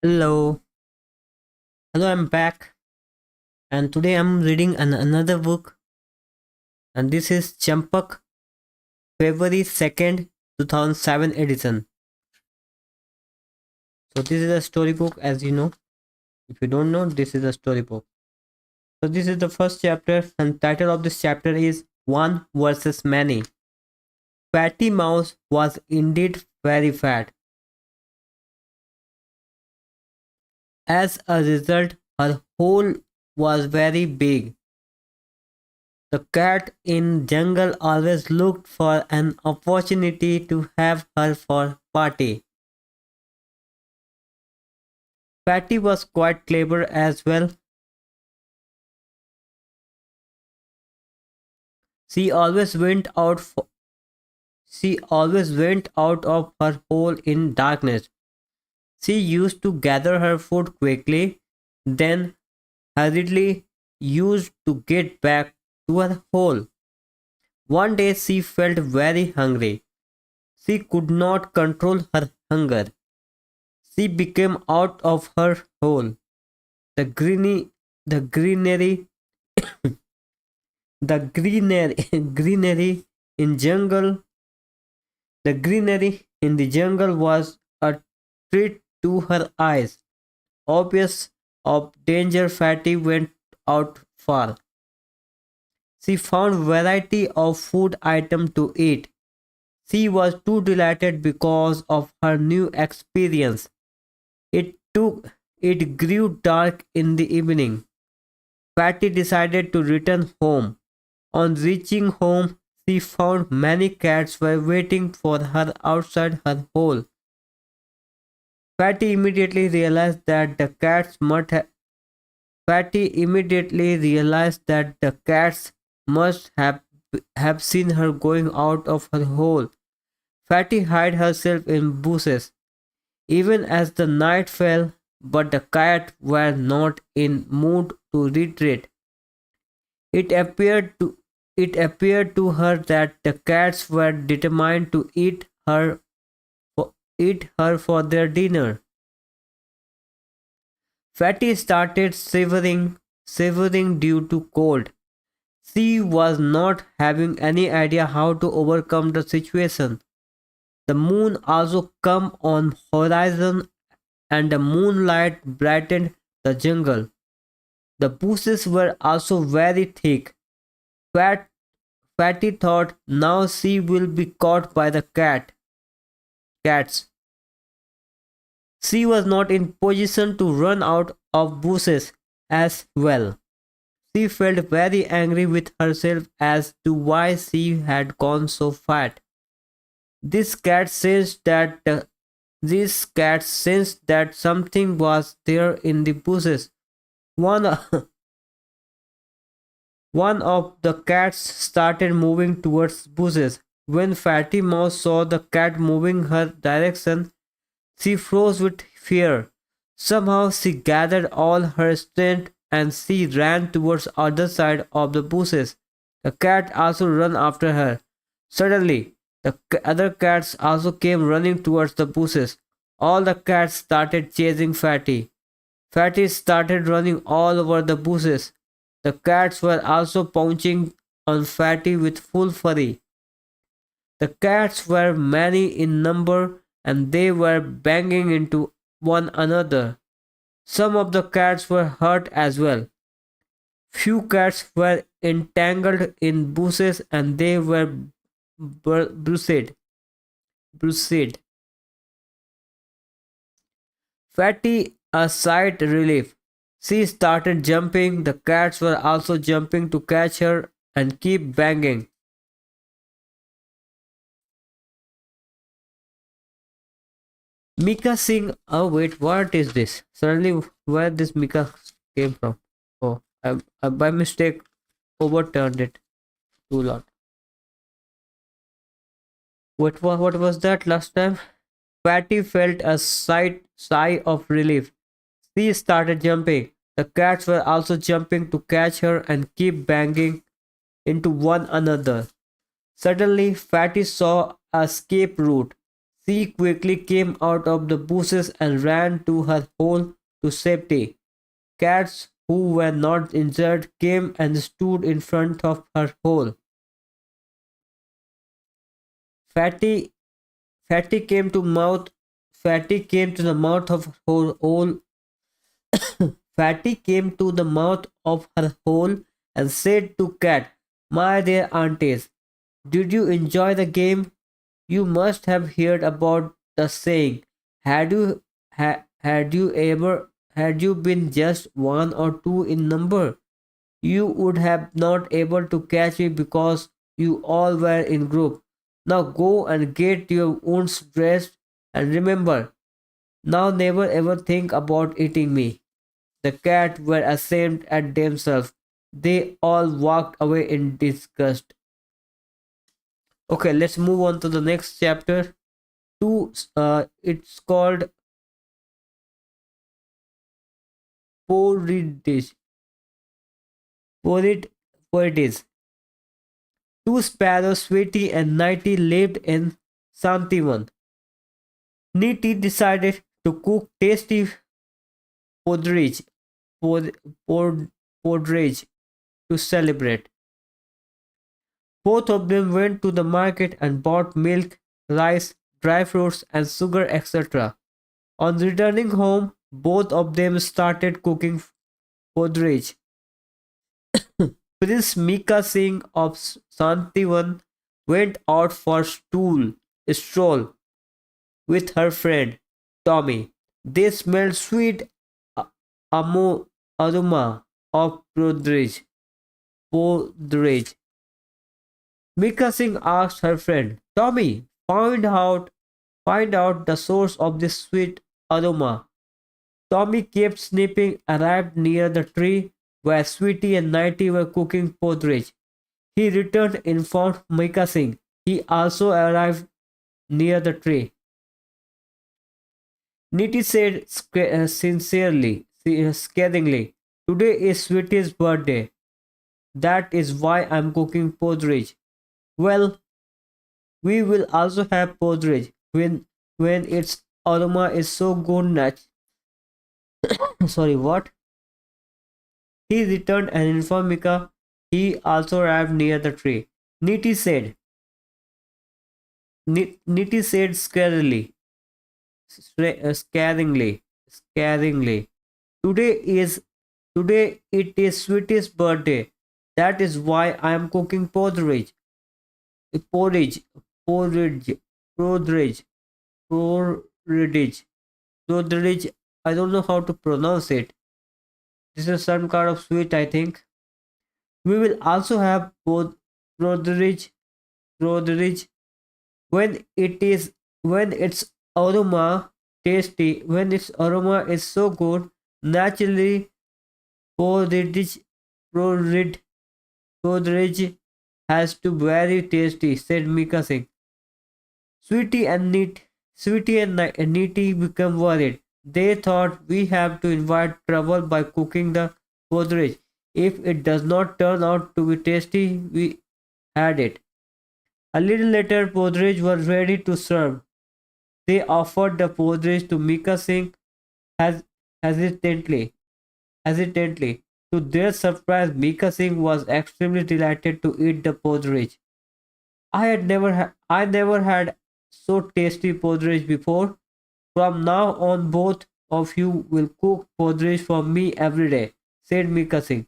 Hello, I'm back, and today I'm reading another book, and this is Champak, February 2nd, 2007 edition. So this is a storybook, as you know. If you don't know, this is a storybook. So this is the first chapter, and title of this chapter is One versus Many. Fatty Mouse was indeed very fat. As a result, her hole was very big. The cat in jungle always looked for an opportunity to have her for party. Fatty was quite clever as well. She always went out for, she always went out of her hole in darkness. She used to gather her food quickly, then hurriedly used to get back to her hole. One day she felt very hungry. She could not control her hunger. She became out of her hole. The greeny, the greenery, the greenery, greenery in jungle, the greenery in the jungle was a treat to her eyes. Obvious of danger, Fatty went out far. She found variety of food item to eat. She was too delighted because of her new experience. It grew dark in the evening. Fatty decided to return home. On reaching home, she found many cats were waiting for her outside her hole. Fatty immediately realized that the cats must have Fatty immediately realized that the cats must have seen her going out of her hole. Fatty hid herself in bushes, even as the night fell, but the cats were not in mood to retreat. It appeared to it appeared to her that the cats were determined to eat her for their dinner. Fatty started shivering due to cold. She was not having any idea how to overcome the situation. The moon also come on horizon and the moonlight brightened the jungle. The bushes were also very thick. Fat, Fatty thought now she will be caught by the cats. She was not in position to run out of bushes as well. She felt very angry with herself as to why she had gone so fat. This cat sensed that this cat sensed that something was there in the bushes. One one of the cats started moving towards bushes. When Fatty Mouse saw the cat moving her direction, she froze with fear. Somehow she gathered all her strength and she ran towards other side of the bushes. The cat also ran after her. Suddenly, the other cats also came running towards the bushes. All the cats started chasing Fatty. Fatty started running all over the bushes. The cats were also pouncing on Fatty with full fury. The cats were many in number and they were banging into one another. Some of the cats were hurt as well. Few cats were entangled in bushes and they were bruised. bruised. Fatty a sight relief. She started jumping. The cats were also jumping to catch her and keep banging. Mika Singh. Oh wait, what is this? Suddenly, where this Mika came from? Oh, I by mistake overturned it too lot. What was that last time? Fatty felt a sigh of relief. She started jumping. The cats were also jumping to catch her and keep banging into one another. Suddenly, Fatty saw a escape route. She quickly came out of the bushes and ran to her hole to safety. Cats who were not injured came and stood in front of her hole. Fatty Fatty came to mouth Fatty came to the mouth of her hole. Fatty came to the mouth of her hole and said to Cat, "My dear aunties, did you enjoy the game? You must have heard about the saying. Had you been just one or two in number, you would have not able to catch me because you all were in group. Now go and get your wounds dressed and remember, now never ever think about eating me." The cats were ashamed at themselves. They all walked away in disgust. Okay, let's move on to the next chapter. It's called Porridge. Porrid, Porridge. Two sparrows, Sweetie and Nighty, lived in Santivan. Nitty decided to cook tasty porridge, por, porridge to celebrate. Both of them went to the market and bought milk, rice, dry fruits, and sugar, etc. On returning home, both of them started cooking porridge. Prince Mika Singh of Santivan went out for stroll with her friend Tommy. They smelled sweet aroma of porridge. Mika Singh asked her friend, "Tommy, find out the source of this sweet aroma." Tommy kept sniffing, arrived near the tree where Sweetie and Nighty were cooking porridge. He returned, informed Mika Singh. He also arrived near the tree. Niti said scathingly, "Today is Sweetie's birthday. That is why I'm cooking porridge." "Well, we will also have porridge when its aroma is so good sorry, what? He returned and informed Mika he also arrived near the tree. Niti said, Niti said scaringly, "Today is today it is Sweetie's birthday. That is why I am cooking porridge. Porridge, porridge, porridge, porridge, porridge." I don't know how to pronounce it. This is some kind of sweet, I think. We will also have porridge, porridge when its aroma when its aroma is so good. Naturally, porridge, porridge, porridge has to be very tasty," said Mika Singh. Sweetie and Neety became worried. They thought, "We have to invite trouble by cooking the porridge. If it does not turn out to be tasty, we had it." A little later, porridge was ready to serve. They offered the porridge to Mika Singh hes- hesitantly. Hesitantly. To their surprise, Mika Singh was extremely delighted to eat the porridge. I never had so tasty porridge before. From now on, both of you will cook porridge for me every day," said Mika Singh.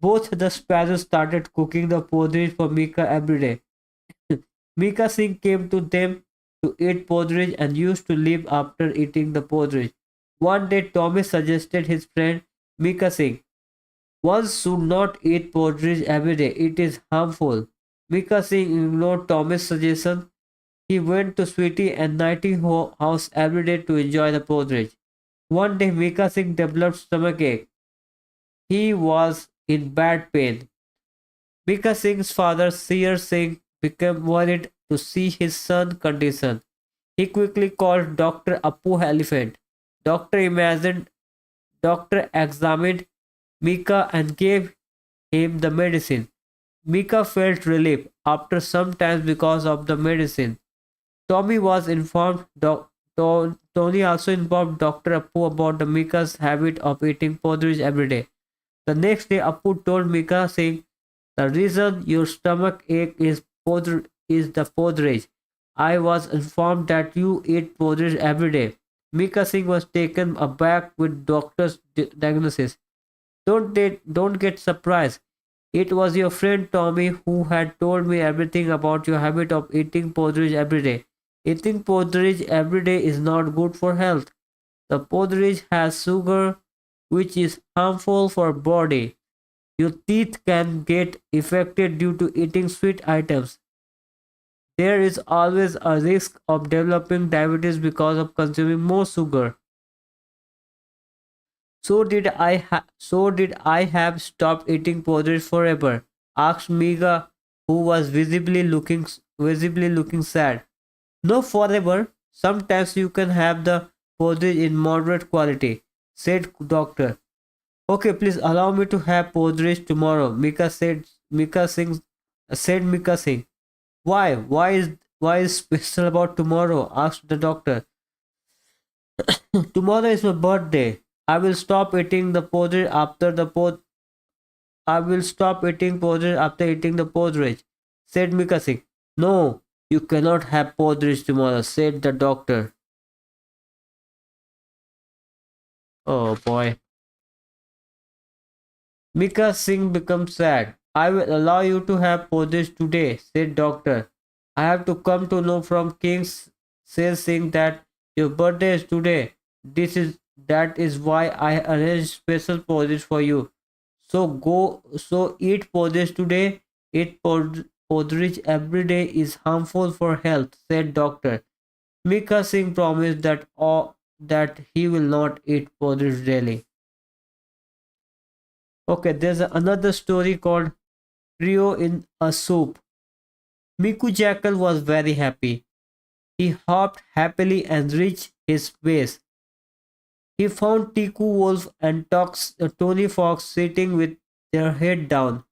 Both the sparrows started cooking the porridge for Mika every day. Mika Singh came to them to eat porridge and used to live after eating the porridge. One day, Thomas suggested his friend Mika Singh, "One should not eat porridge every day. It is harmful." Mika Singh ignored Thomas' suggestion. He went to Sweetie and Nighty house every day to enjoy the porridge. One day, Mika Singh developed stomachache. He was in bad pain. Mika Singh's father, Seer Singh, became worried to see his son's condition. He quickly called Dr. Apu Elephant. Doctor imagined, Doctor examined Mika and gave him the medicine. Mika felt relief after some time because of the medicine. Tommy was informed. Tony also informed Dr. Appu about the Mika's habit of eating porridge every day. The next day, Appu told Mika, saying, "The reason your stomach ache is the porridge. I was informed that you eat porridge every day." Mika Singh was taken aback with doctor's diagnosis. Don't get surprised. It was your friend Tommy who had told me everything about your habit of eating porridge every day. Eating porridge every day is not good for health. The porridge has sugar, which is harmful for body. Your teeth can get affected due to eating sweet items. There is always a risk of developing diabetes because of consuming more sugar. So did I have stopped eating porridge forever? Asked Miga, who was visibly looking sad. No, forever. Sometimes you can have the porridge in moderate quality, said doctor. Okay, please allow me to have porridge tomorrow. Mika Singh. Why? Why is special about tomorrow? Asked the doctor. Tomorrow is my birthday. I will stop eating the porridge after the pod. I will stop eating porridge after eating the porridge, said Mika Singh. No, you cannot have porridge tomorrow, said the doctor. Oh boy. Mika Singh becomes sad. I will allow you to have porridge today, said doctor. I have to come to know from King's says Singh that your birthday is today. That is why I arranged special porridge for you. So eat porridge today. Porridge every day is harmful for health, said doctor. Mika Singh promised that he will not eat porridge daily. Okay, there's another story called Trio in a Soup. Miku Jackal was very happy. He hopped happily and reached his base. He found Tiku Wolf and Tony Fox sitting with their head down.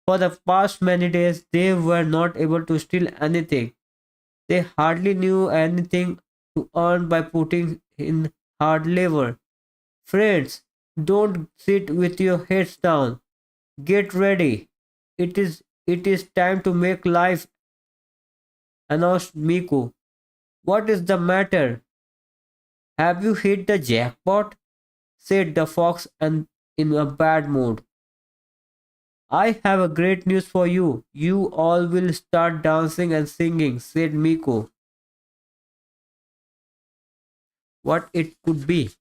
For the past many days, they were not able to steal anything. They hardly knew anything to earn by putting in hard labor. Friends, don't sit with your heads down. Get ready. It is time to make life, announced Miku. What is the matter? Have you hit the jackpot? Said the fox and in a bad mood. I have a great news for you. You all will start dancing and singing, said Miku. What it could be.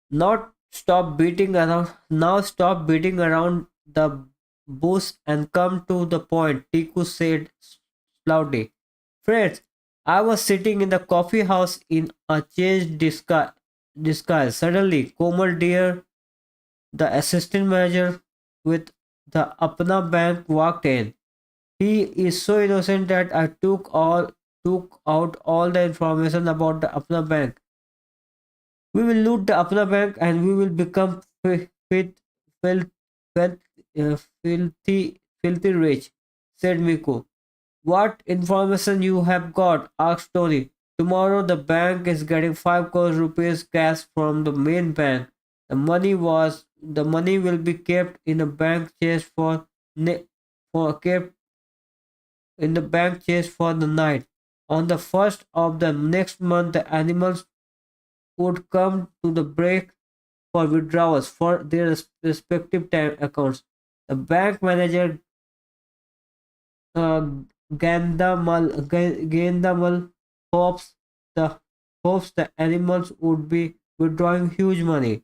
Now stop beating around the bush and come to the point, Tiku said loudly. Friends, I was sitting in the coffee house in a changed disguise. Suddenly, Komal dear, the assistant manager with the Apna Bank, walked in. He is so innocent that I took out all the information about the Apna Bank. We will loot the Apna Bank and we will become filth, filth, filthy rich, said Miko. What information you have got? Asked Tony. Tomorrow the bank is getting 5 crore rupees cash from the main bank. The money will be kept in a bank chest for kept in the bank chest for the night. On the first of the next month, the animals would come to the break for withdrawals for their respective time accounts. The bank manager uh, Gandamal hopes the hopes the animals would be withdrawing huge money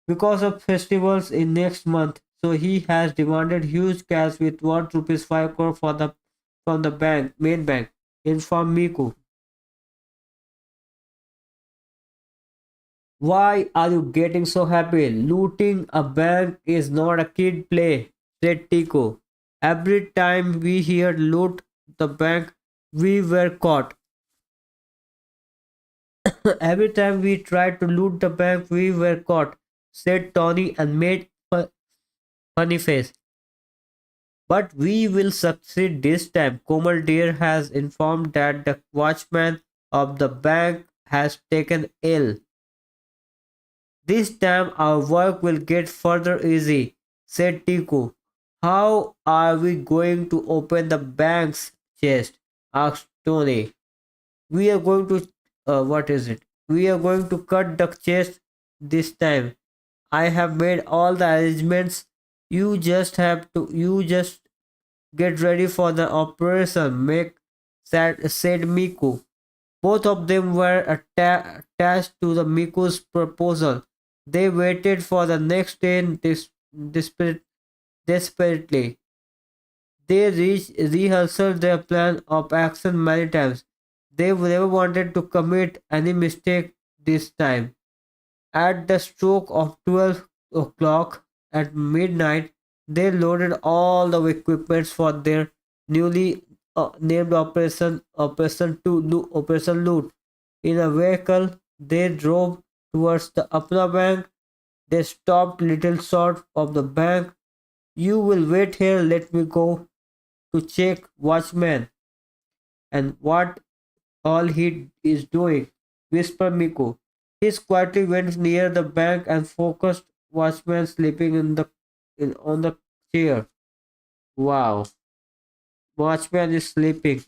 because of festivals in next month. So he has demanded huge cash with worth rupees 5 crore for the from the main bank. Informed Miku. Why are you getting so happy? Looting a bank is not a kid play, said Tico. Every time we hear loot the bank, we were caught. Every time we tried to loot the bank, we were caught, said Tony and made funny face. But we will succeed this time. Komal Deer has informed that the watchman of the bank has taken ill. This time our work will get further easy, said Tiku. How are we going to open the bank's chest? Asked Tony. We are going to, what is it? We are going to cut the chest this time. I have made all the arrangements. You just get ready for the operation, said Miku. Both of them were attached to the Miku's proposal. They waited for the next train desperately. They rehearsed their plan of action many times. They never wanted to commit any mistake this time. At the stroke of 12 o'clock at midnight, they loaded all the equipment for their newly named Operation Loot. In a vehicle, they drove towards the Apna Bank. They stopped little short of the bank. You will wait here, let me go to check watchman and what all he is doing, whispered Miko. He quietly went near the bank and focused watchman sleeping on the chair. Wow. Watchman is sleeping.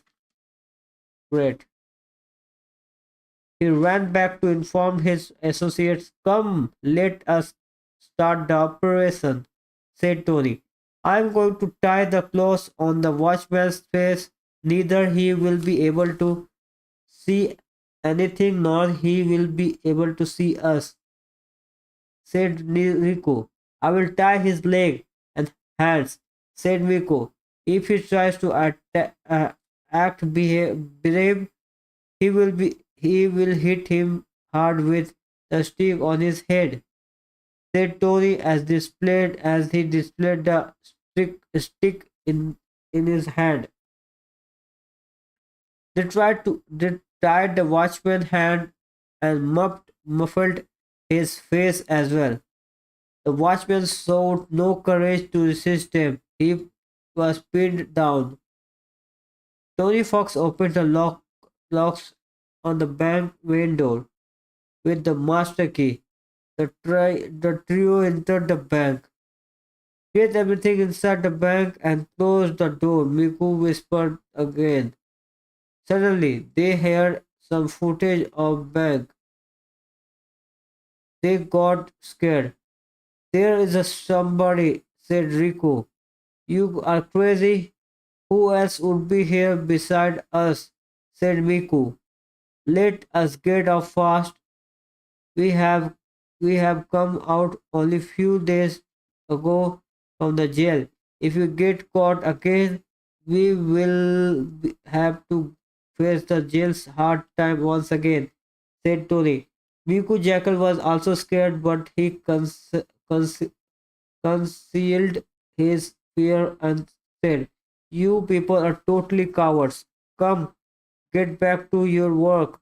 Great. He ran back to inform his associates. Come, let us start the operation, said Tony. I'm going to tie the clothes on the watchman's face. Neither he will be able to see anything nor he will be able to see us, said Rico. I will tie his leg and hands, said Miko. If he tries to brave, he will hit him hard with the stick on his head, said Tony as he displayed the stick in his hand. They tied the watchman's hand and muffled his face as well. The watchman showed no courage to resist them. He was pinned down. Tony Fox opened the locks on the bank main door with the master key. The trio entered the bank. Get everything inside the bank and close the door, Miku whispered again. Suddenly, they heard some footage of bank. They got scared. There is a somebody, said Rico. You are crazy. Who else would be here beside us? Said Miku. Let us get out fast. We have we have come out only few days ago from the jail. If we get caught again, we will have to face the jail's hard time once again, said Tony. Miku Jackal was also scared, but he cons- concealed his fear and said, You people are totally cowards. Come, get back to your work.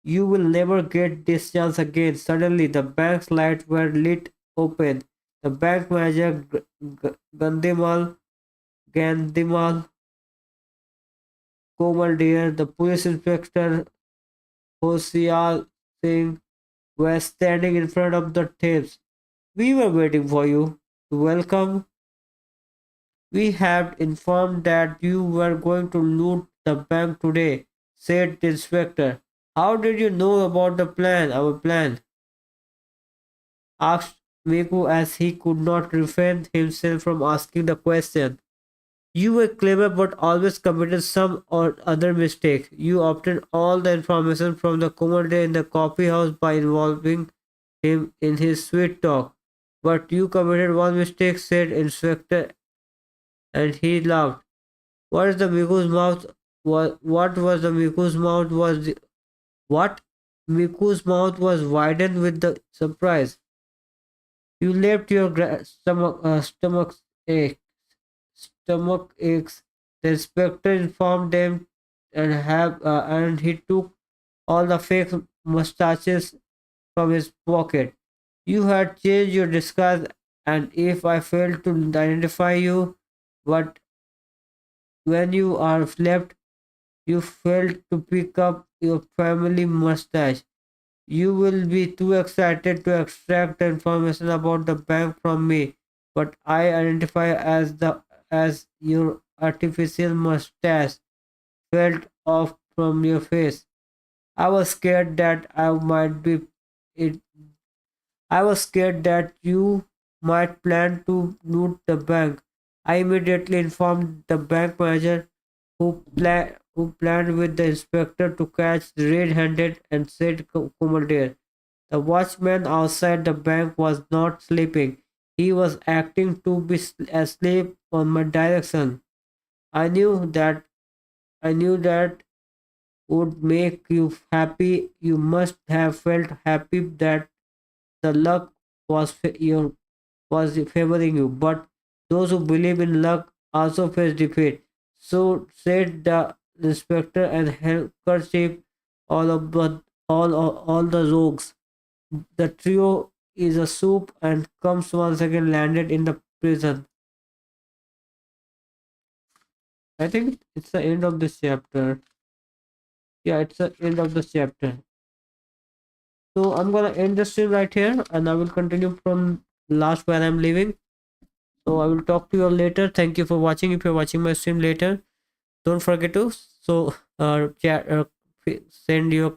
You will never get this chance again. Suddenly, the bank's lights were lit open. The bank manager Gandimal Komal Deer, the police inspector Hosial Singh were standing in front of the tapes. We were waiting for you to welcome. We had informed that you were going to loot the bank today, said the inspector. How did you know about our plan? Asked Miku as he could not refrain himself from asking the question. You were clever but always committed some or other mistake. You obtained all the information from the commander in the coffee house by involving him in his sweet talk. But you committed one mistake, said Inspector, and he laughed. What is the Miku's mouth? What was the Miku's mouth? What? Miku's mouth was widened with the surprise. You left your stomach aches. The inspector informed them and he took all the fake mustaches from his pocket. You had changed your disguise and if I fail to identify you, but when you are left, you failed to pick up your family mustache. You will be too excited to extract the information about the bank from me, but I identify as your artificial mustache felt off from your face. I was scared that I might be it. I was scared that you might plan to loot the bank. I immediately informed the bank manager who planned with the inspector to catch the red-handed and said Commander. The watchman outside the bank was not sleeping. He was acting to be asleep on my direction. I knew that I knew that would make you happy. You must have felt happy that the luck was favoring you. But those who believe in luck also face defeat. So said the inspector and handkerchief all the rogues. The trio is a soup and comes once again landed in the prison. I think it's the end of this chapter. Yeah, it's the end of the chapter. So I'm gonna end the stream right here and I will continue from last where I'm leaving. So I will talk to you all later. Thank you for watching. If you're watching my stream later, don't forget to chat, send your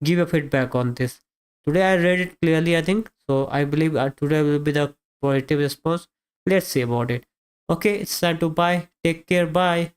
give your feedback on this. Today I read it clearly, I think. So I believe today will be the positive response. Let's see about it. Okay, it's time to bye. Take care. Bye.